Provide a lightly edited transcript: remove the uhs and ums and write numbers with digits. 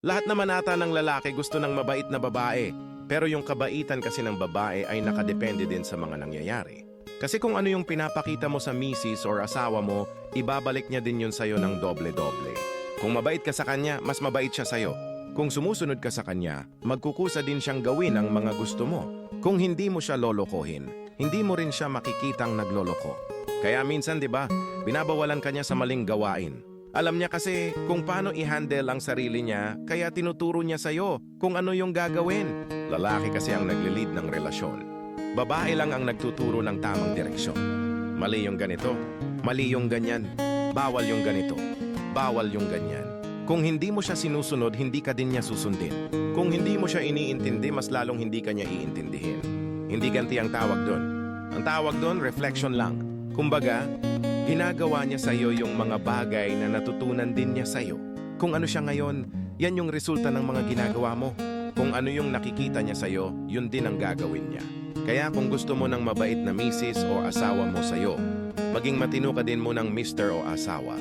Lahat naman ata ng lalaki gusto ng mabait na babae. Pero yung kabaitan kasi ng babae ay nakadepende din sa mga nangyayari. Kasi kung ano yung pinapakita mo sa misis or asawa mo, ibabalik niya din yun sa'yo ng doble-doble. Kung mabait ka sa kanya, mas mabait siya sa'yo. Kung sumusunod ka sa kanya, magkukusa din siyang gawin ang mga gusto mo. Kung hindi mo siya lolokohin, hindi mo rin siya makikitang nagloloko. Kaya minsan, di ba, binabawalan ka niya sa maling gawain. Alam niya kasi kung paano i-handle ang sarili niya, kaya tinuturo niya sa'yo kung ano yung gagawin. Lalaki kasi ang naglilid ng relasyon. Babae lang ang nagtuturo ng tamang direksyon. Mali yung ganito, mali yung ganyan, bawal yung ganito, bawal yung ganyan. Kung hindi mo siya sinusunod, hindi ka din niya susundin. Kung hindi mo siya iniintindi, mas lalong hindi ka niya iintindihin. Hindi ganti ang tawag doon. Ang tawag doon, reflection lang. Kumbaga, ginagawa niya sa'yo yung mga bagay na natutunan din niya sa'yo. Kung ano siya ngayon, yan yung resulta ng mga ginagawa mo. Kung ano yung nakikita niya sa'yo, yun din ang gagawin niya. Kaya kung gusto mo ng mabait na misis o asawa mo sa'yo, maging matino ka din mo ng mister o asawa.